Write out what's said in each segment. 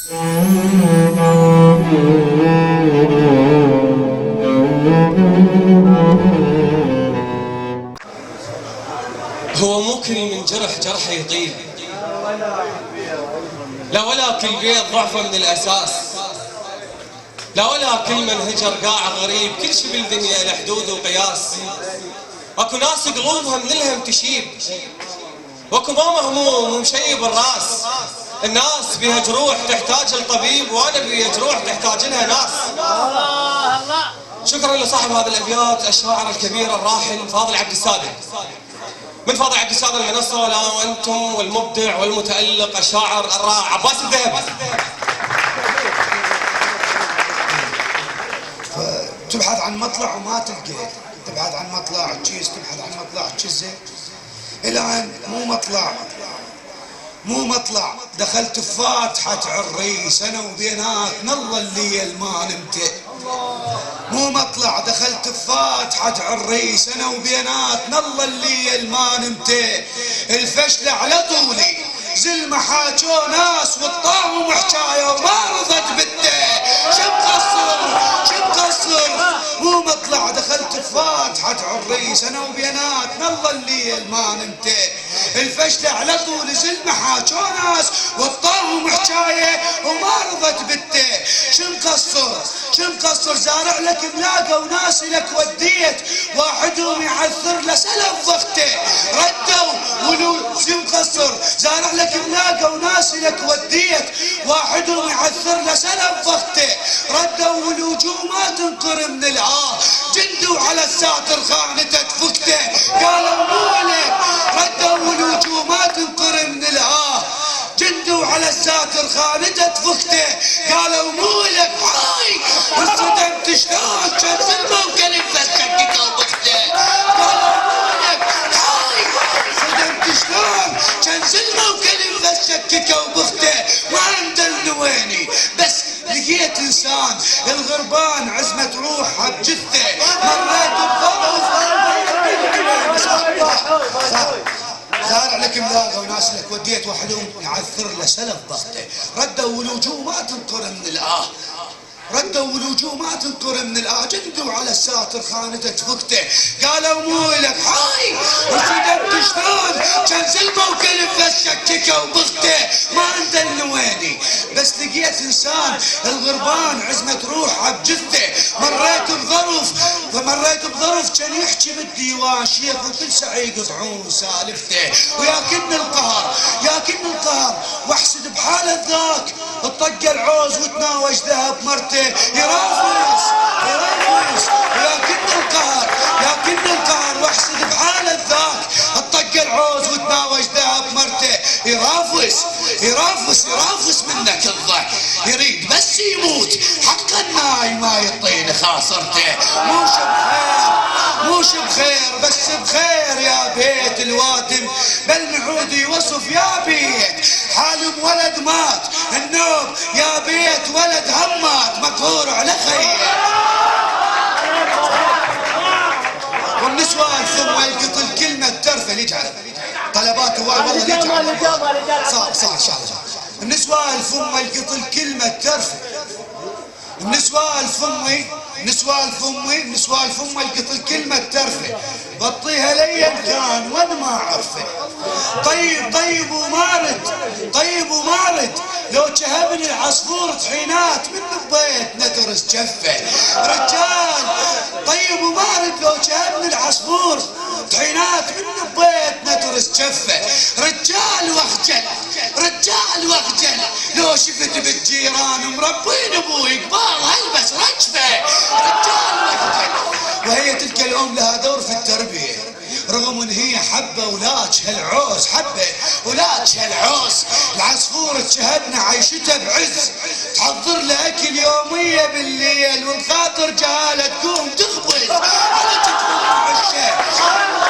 هو مو كل من جرحه يطيب، لا ولا كل بيت ضعفه من الأساس، لا ولا كل من هجر قاع غريب، كل شي بالدنيا له حدود وقياس. اكو ناس قلوبها من الهم تشيب، واكو ما مهموم ومشيب الراس. الناس بيها جروح تحتاج الطبيب، وانا بيها جروح تحتاج لها ناس. شكرا لصاحب هذه الابيات الشاعر الكبير الراحل فاضل عبد السادة. من فاضل عبد السادة المنصة، لا وانتم والمبدع والمتألق الشاعر الرائع عباس الذهبي. تبحث عن مطلع وما تلقيت، تبحث عن مطلع تجيز، تبحث عن مطلع تجزه، الان مو مطلع دخلت بفاتحة عريس انا وبينات نظل الليل ما نمت. مو مطلع دخلت بفاتحة عريس انا وبينات نظل الليل ما نمت. الفشل على طولي زلمة حاجوا ناس والطاوم حكاية وما رضت بته. شو مو مطلع دخلت بفاتحة عريس انا وبينات نظل الليل ما نمت. الفشل على طول زلمة حاجوا ناس والطاوم حكاية وما رضت بته. شو مقصر زارع لك ملاقة وناس لك وديت، واحدهم يعثر لسلف ضغته ردوا ولو. شو مقصر زارع لك ملاقة وناس لك وديت، واحدهم يعثر لسلف ضغته ردوا والوجوه ما تنقر من جندوا على الساتر خانته تفكته قالوا مولك. ردوا والوجوه ما تنقر من جندوا على الساتر خانته تفكته قالوا مولك. هاي انصدمت شلون كان سلمه وكلب فسكته وبخته قالوا مولك. هاي انصدمت شلون كان سلمه وكلب فسكته وبخته ما عنده ويني بس لقيت انسان الغربان عزمة روحها بجثه مريت بظروف زارع لك ملاقة وناس لك وديت وحدهم يعثر له سلف ضغطه ردوا والوجوه ما تنقر من ردوا والوجوه ما تنقر من جندوا على الساتر خانته تفكته قالوا مولك. هاي انصدمت شلون كان سلمه وكلب فسكته وبخته ما عنده النويني بس لقيت انسان الغربان عزمة روحه بجثه مريت بظرف كان يحكي بالديوان شيخ وكل ساعه يقطعون سالفته وياكن القهر واحسد بحاله ذاك الطق العوز وتناوج ذهب مرته يرافس ياكن القهر واحسد بحاله ذاك الطق العوز وتناوج ذهب مرته يرافس منك الضح يريد بس يموت حقا هاي ما يطين خاصرته. موش بخير بس بخير يا بيت الوادم بل نعودي وصف يا بيت حالم ولد مات النوم يا بيت ولد همات مقهور على خير. والنسوان ثم يلقط الكلمة الترفة اللي يجعل طلباته والله اللي يجعل صار ان شاء الله. النسوان ثم يلقط الكلمة الترفة النسوان ثم يلقط الكلمة الترفة بطيها لي كان وانا ما اعرفه. طيب ومارد لو شهبني العصفور طحينات من البيت نترس جفه. رجال طيب ومارد لو شهبني العصفور طحينات من البيت نترس جفه. رجال واخجل لو شفت بالجيران مربين ابوي قبال البس رجفه. رجال واخجل وهي تلك الام لها دور في التربيه رغم ان هي حبه ولاتش هالعوز العصفور تشهدنا عيشتها بعز تحضر له اكل يوميه بالليل والخاطر جهاله تقوم تخبز على تدخل عشه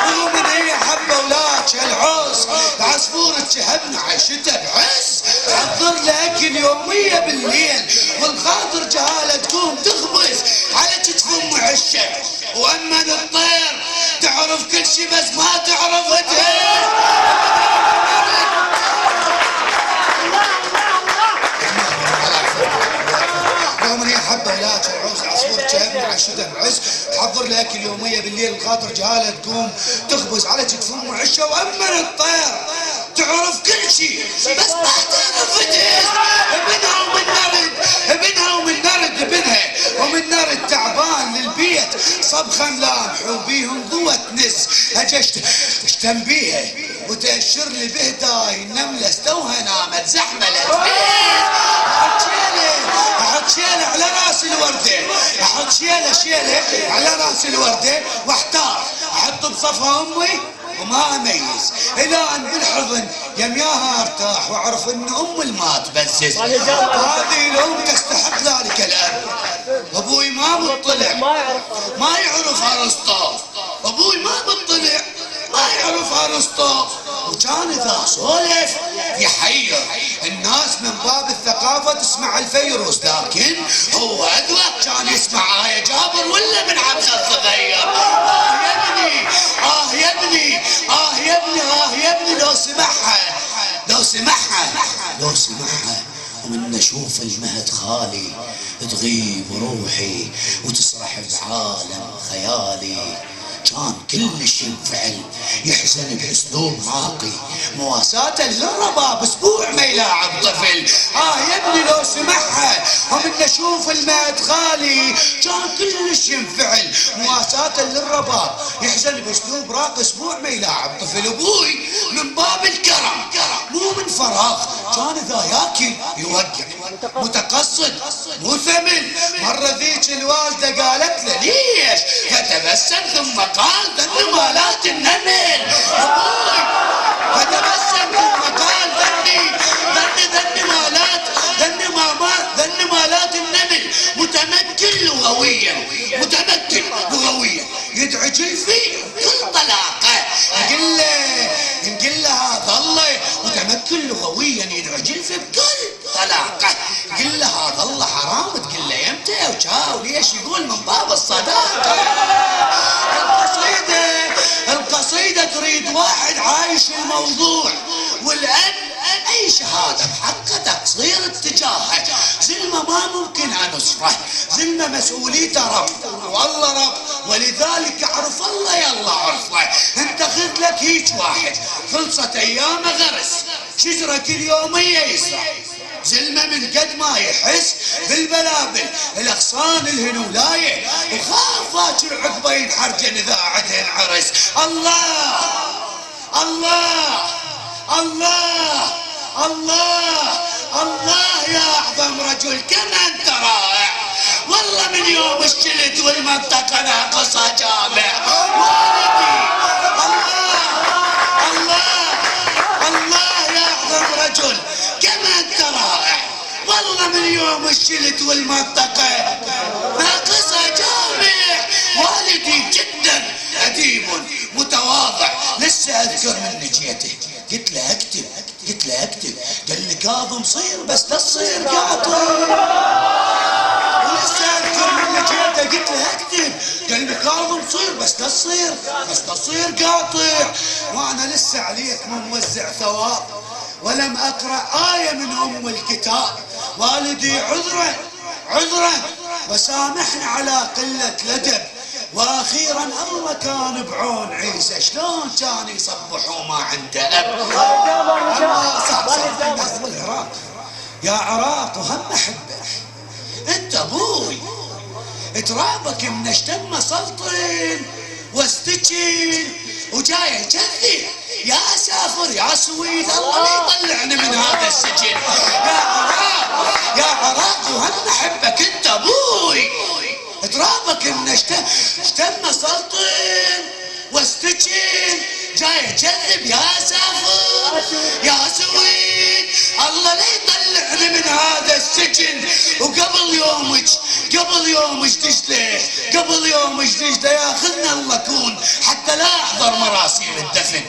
رغم ان هي حبه ولاتش هالعوز العصفور تشهدنا عيشتها بعز تحضر له اكل يوميه بالليل والخاطر جهاله تقوم تخبز على تدخل عشه. واما الطير تعرف كل شي بس ما تعرف وجهه. شو تنعس، تحضر لها اكل يوميه بالليل الخاطر جهاله تقوم تخبز على كتف ام عشه وامن الطير تعرف كل شيء بس ما تعرف ابنها ومن نرد ابنها ومن نرد ابنها ومن نرد تعبان للبيت صب خملان حوبيهم ضوى تنز هجشت اشتم بيها وتأشر لي بهداي النملة استوها نامت زحملت احط شيله على راس الورده احط شيله على راس الورده واحتار احط بصفها امي وما اميز الى ان بالحضن يمياها ارتاح واعرف ان ام ما تبزز هذه الام تستحق ذلك الاب. ابوي ما مطلع ما يعرف ارسطو ابوي ما مطلع ما يعرف ارسطو وكان اذا سولف يحير الناس من باب الثقافه تسمع الفيروز لكن هو اذوق كان يسمع آية جابر ولا من عبد الصغير. يا ابني يا ابني يا ابني يا ابني لو سمعها ومن نشوف المهد خالي تغيب روحي وتسرح بعالم خيالي. كان كلش ينفعل يحزن باسلوب راقي مواساة للرباب اسبوع ما يلاعب طفل. يا ابني لو سمعها ومن نشوف المهد خالي كان كلش ينفعل مواساة للرباب يحزن باسلوب راقي اسبوع ما يلاعب طفل. ابوي من باب الكرم مو من فراغ كان اذا ياكل يوقع متقصد مو ثمن. مرة ذيك الوالدة قالت له ليش فتبسم ثم قال ذن مالات النمل. ابوي فتبسم ثم قال ذن مالات النمل متمكن لغويا يدعي جلفي كل طلاقه نقول له هذا الله متمكن لغويا يدعي جلفي بكل طلاقه. قل له هذا الله حرام تقول له يمتى وشاو ليش يقول من باب الصداقه. القصيدة تريد واحد عايش الموضوع والأب أي شهادة بحقه تقصير اتجاهه. زلمة ما ممكن أنصفه زلمة مسؤوليته رب والله رب ولذلك أعرف الله يلا عرفه. انت خذ لك هيك واحد خلصت أيامه غرس شجرة كل يومية يزرع زلمة من قد ما يحس بالبلابل الاغصان الهنولاية وخاف فاكر عقبه ينحرجن اذا عدهن عرس. الله الله الله الله الله يا اعظم رجل كما انت رائع والله من يوم الشلت والمنطقة ناقصة جامع والدي. الله يا اعظم رجل كما انت رائع والله من يوم الشلت والمنطقة ناقصة جامع. والدي جدا أديب متواضع لسه أذكر من نجيته قلت له اكتب قال لي كاظم صير بس لا تصير قاطع. ولسه أذكر من نجيته قلت له اكتب قال لي كاظم صير بس لا تصير قاطع. وأنا لسه عليك ما موزع ثواب ولم أقرأ آية من أم الكتاب. والدي عذرا وسامحني على قلة الأدب. واخيرا الله كان بعون عيسى شلون كان يصبح وما عنده اب. العراق يا عراق وهم احبه انت ابوي ترابك من اشتم سلطن واستجن وجاي كذب يا سافر يا سويد الله لا يطلعني من هذا السجن. يا عراق وهم احبك انت ابوي ترابك من اشتم سلطن واستجن جاي كذب يا سافر يا سويد الله لا يطلعني من هذا السجن. وقبل يومك دجله ياخذنا الله كون حتى لا احضر مراسيل الدفن.